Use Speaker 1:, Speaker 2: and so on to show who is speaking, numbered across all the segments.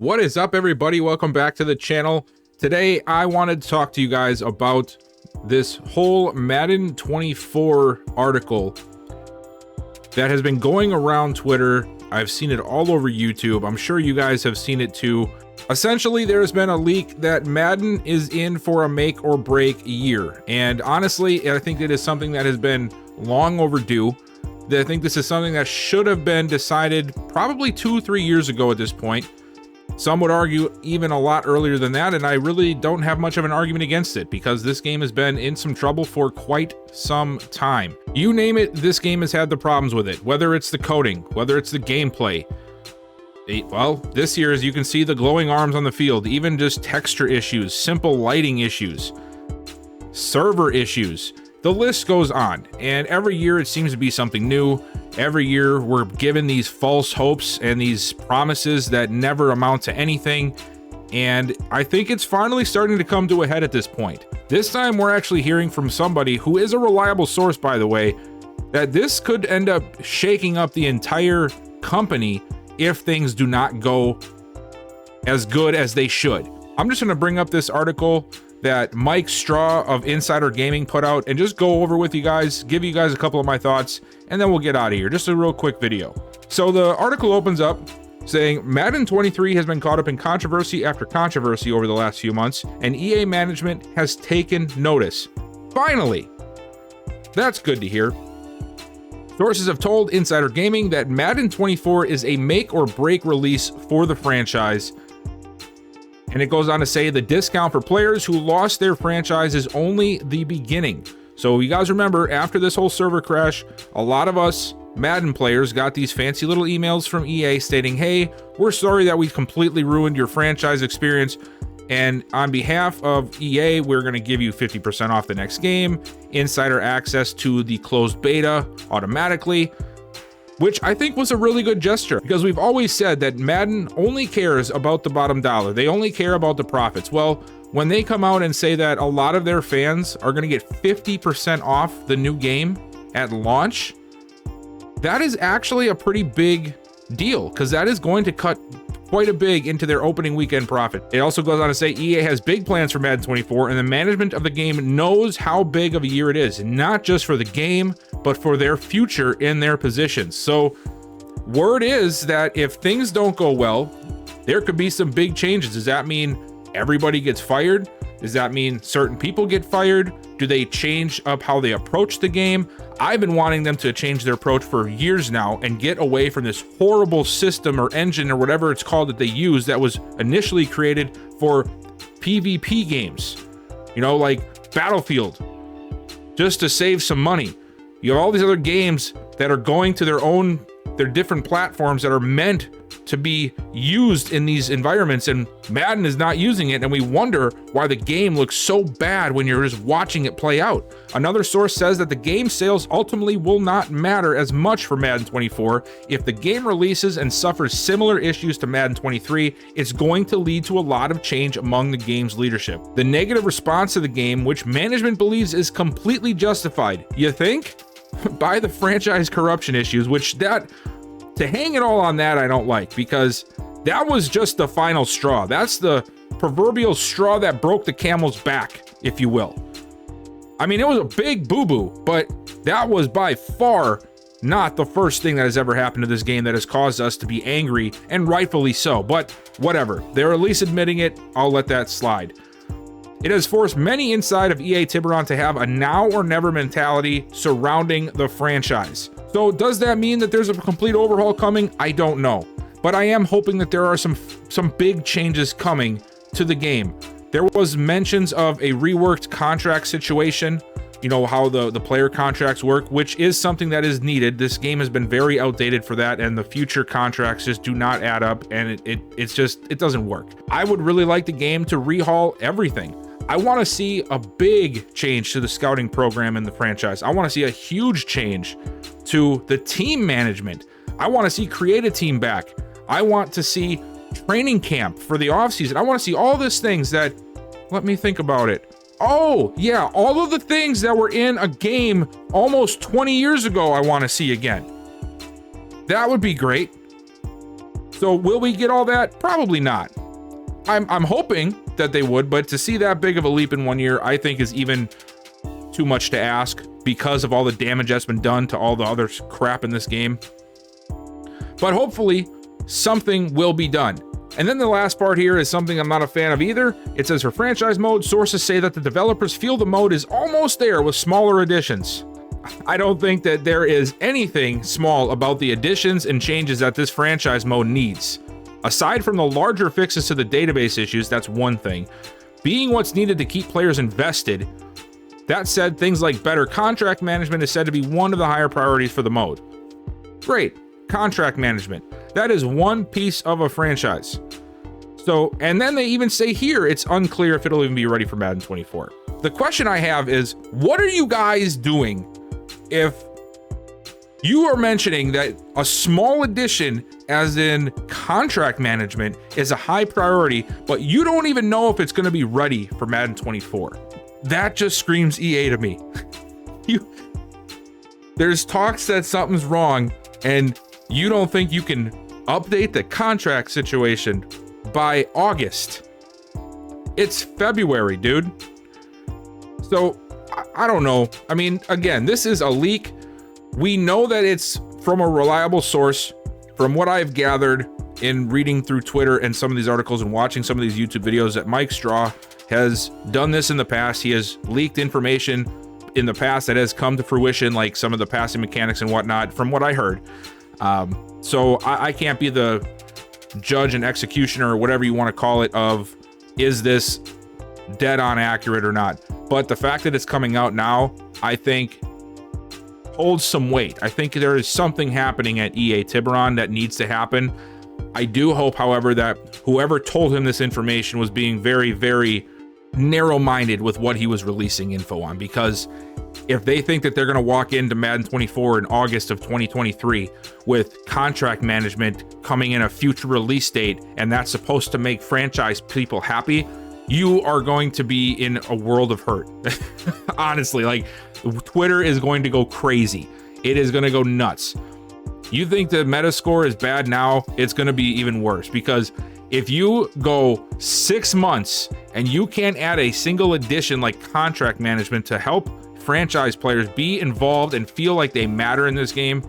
Speaker 1: What is up, everybody? Welcome back to the channel. Today, I wanted to talk to you guys about this whole Madden 24 article that has been going around Twitter. I've seen it all over YouTube. I'm sure you guys have seen it too. Essentially, there's been a leak that Madden is in for a make or break year. And honestly, I think it is something that has been long overdue. I think this is something that should have been decided probably 2-3 years ago at this point. Some would argue even a lot earlier than that, and I really don't have much of an argument against it because this game has been in some trouble for quite some time. You name it, this game has had the problems with it, whether it's the coding, whether it's the gameplay. Well, this year, as you can see, the glowing arms on the field, even just texture issues, simple lighting issues, server issues. The list goes on, and every year it seems to be something new. Every year we're given these false hopes and these promises that never amount to anything, and I think it's finally starting to come to a head at this point. This time we're actually hearing from somebody who is a reliable source, by the way, that this could end up shaking up the entire company if things do not go as good as they should. I'm just going to bring up this article that Mike Straw of Insider Gaming put out and just go over with you guys, give you guys a couple of my thoughts, and then we'll get out of here. Just a real quick video. So the article opens up saying, Madden 23 has been caught up in controversy after controversy over the last few months, and EA management has taken notice. Finally! That's good to hear. Sources have told Insider Gaming that Madden 24 is a make or break release for the franchise. And it goes on to say the discount for players who lost their franchise is only the beginning. So you guys remember, after this whole server crash, a lot of us Madden players got these fancy little emails from EA stating, hey, we're sorry that we completely ruined your franchise experience. And on behalf of EA, we're going to give you 50% off the next game, insider access to the closed beta automatically, which I think was a really good gesture because we've always said that Madden only cares about the bottom dollar. They only care about the profits. Well, when they come out and say that a lot of their fans are going to get 50% off the new game at launch, that is actually a pretty big deal because that is going to cut quite a big into their opening weekend profit. It also goes on to say EA has big plans for Madden 24 and the management of the game knows how big of a year it is, not just for the game, but for their future in their positions. So word is that if things don't go well, there could be some big changes. Does that mean everybody gets fired? Does that mean certain people get fired? Do they change up how they approach the game? I've been wanting them to change their approach for years now and get away from this horrible system or engine or whatever it's called that they use that was initially created for PvP games. You know, like Battlefield, just to save some money. You have all these other games that are going to their different platforms that are meant to be used in these environments, and Madden is not using it, and we wonder why the game looks so bad when you're just watching it play out. Another source says that the game sales ultimately will not matter as much for Madden 24. If the game releases and suffers similar issues to Madden 23, it's going to lead to a lot of change among the game's leadership. The negative response to the game, which management believes is completely justified, you think? By the franchise corruption issues, to hang it all on that, I don't like, because that was just the final straw. That's the proverbial straw that broke the camel's back, if you will. I mean, it was a big boo-boo, but that was by far not the first thing that has ever happened to this game that has caused us to be angry, and rightfully so, but whatever. They're at least admitting it. I'll let that slide. It has forced many inside of EA Tiburon to have a now or never mentality surrounding the franchise. So does that mean that there's a complete overhaul coming? I don't know. But I am hoping that there are some big changes coming to the game. There was mentions of a reworked contract situation, you know, how the player contracts work, which is something that is needed. This game has been very outdated for that, and the future contracts just do not add up, and it doesn't work. I would really like the game to rehaul everything. I want to see a big change to the scouting program in the franchise. I want to see a huge change to the team management. I want to see create a team back. I want to see training camp for the offseason. I want to see all these things that, let me think about it. Oh, yeah, all of the things that were in a game almost 20 years ago I want to see again. That would be great. So will we get all that? Probably not. I'm hoping that they would, but to see that big of a leap in 1 year, I think is even too much to ask because of all the damage that's been done to all the other crap in this game. But hopefully something will be done. And then the last part here is something I'm not a fan of either. It says for franchise mode, sources say that the developers feel the mode is almost there with smaller additions. I don't think that there is anything small about the additions and changes that this franchise mode needs. Aside from the larger fixes to the database issues, that's one thing. Being what's needed to keep players invested. That said, things like better contract management is said to be one of the higher priorities for the mode. Great, contract management. That is one piece of a franchise. So, and then they even say here, it's unclear if it'll even be ready for Madden 24. The question I have is, what are you guys doing if you are mentioning that a small addition, as in contract management, is a high priority, but you don't even know if it's going to be ready for Madden 24? That just screams EA to me. There's talks that something's wrong, and you don't think you can update the contract situation by August. It's February, dude. So, I don't know. I mean, again, this is a leak. We know that it's from a reliable source. From what I've gathered in reading through Twitter and some of these articles and watching some of these YouTube videos, that Mike Straw has done this in the past. He has leaked information in the past that has come to fruition, like some of the passing mechanics and whatnot, from what I heard. So I can't be the judge and executioner or whatever you want to call it of, is this dead on accurate or not? But the fact that it's coming out now, I think holds some weight. I think there is something happening at EA Tiburon that needs to happen. I do hope, however, that whoever told him this information was being very, very narrow-minded with what he was releasing info on, because if they think that they're going to walk into Madden 24 in August of 2023 with contract management coming in a future release date, and that's supposed to make franchise people happy, you are going to be in a world of hurt. Honestly, like, Twitter is going to go crazy. It is going to go nuts. You think the Metascore is bad now, it's going to be even worse, because if you go 6 months and you can't add a single addition like contract management to help franchise players be involved and feel like they matter in this game,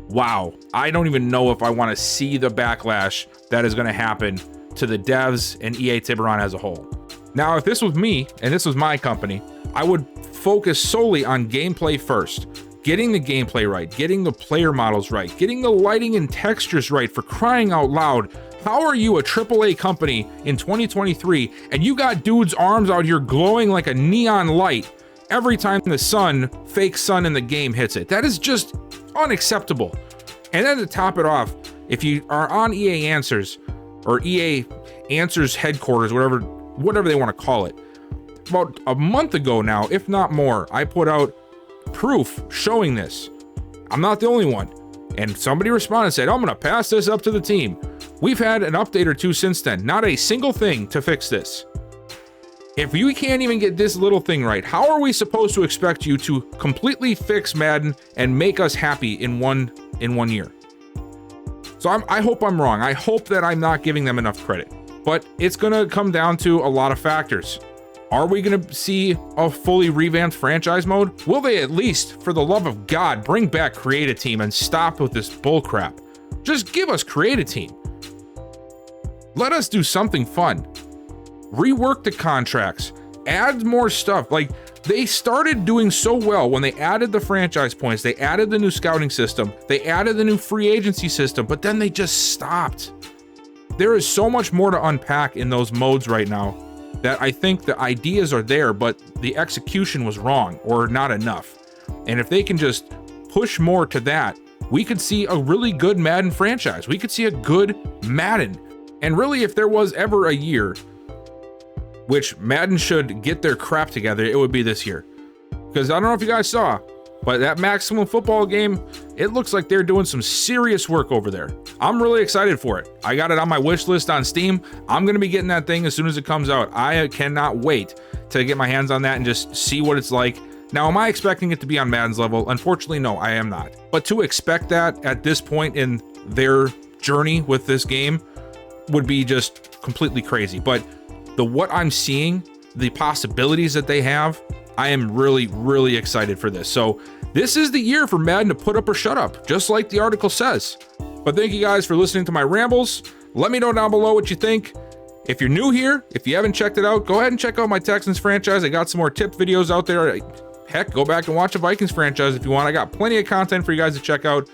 Speaker 1: wow, I don't even know if I want to see the backlash that is going to happen to the devs and EA Tiburon as a whole. Now, if this was me and this was my company, I would focus solely on gameplay first. Getting the gameplay right, getting the player models right, getting the lighting and textures right, for crying out loud. How are you a AAA company in 2023 and you got dudes' arms out here glowing like a neon light every time the sun, fake sun in the game hits it? That is just unacceptable. And then to top it off, if you are on EA Answers or EA Answers headquarters, whatever they want to call it, about a month ago now, if not more, I put out proof showing this. I'm not the only one. And somebody responded and said, I'm going to pass this up to the team. We've had an update or two since then. Not a single thing to fix this. If you can't even get this little thing right, how are we supposed to expect you to completely fix Madden and make us happy in one year? So I hope I'm wrong. I hope that I'm not giving them enough credit. But it's going to come down to a lot of factors. Are we going to see a fully revamped franchise mode? Will they at least, for the love of God, bring back Create a Team and stop with this bullcrap? Just give us Create a Team. Let us do something fun. Rework the contracts. Add more stuff. Like, they started doing so well when they added the franchise points. They added the new scouting system. They added the new free agency system, but then they just stopped. There is so much more to unpack in those modes right now that I think the ideas are there, but the execution was wrong or not enough. And if they can just push more to that, we could see a really good Madden franchise. We could see a good Madden. And really, if there was ever a year which Madden should get their crap together, it would be this year. Because I don't know if you guys saw, but that Maximum Football game, it looks like they're doing some serious work over there. I'm really excited for it. I got it on my wish list on Steam. I'm going to be getting that thing as soon as it comes out. I cannot wait to get my hands on that and just see what it's like. Now, am I expecting it to be on Madden's level? Unfortunately, no, I am not. But to expect that at this point in their journey with this game would be just completely crazy. But what I'm seeing, the possibilities that they have, I am really, really excited for this. So this is the year for Madden to put up or shut up, just like the article says. But thank you guys for listening to my rambles. Let me know down below what you think. If you're new here, if you haven't checked it out, go ahead and check out my Texans franchise. I got some more tip videos out there. Heck, go back and watch a Vikings franchise if you want. I got plenty of content for you guys to check out.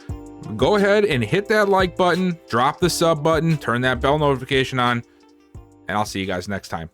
Speaker 1: Go ahead and hit that like button, drop the sub button, turn that bell notification on, and I'll see you guys next time.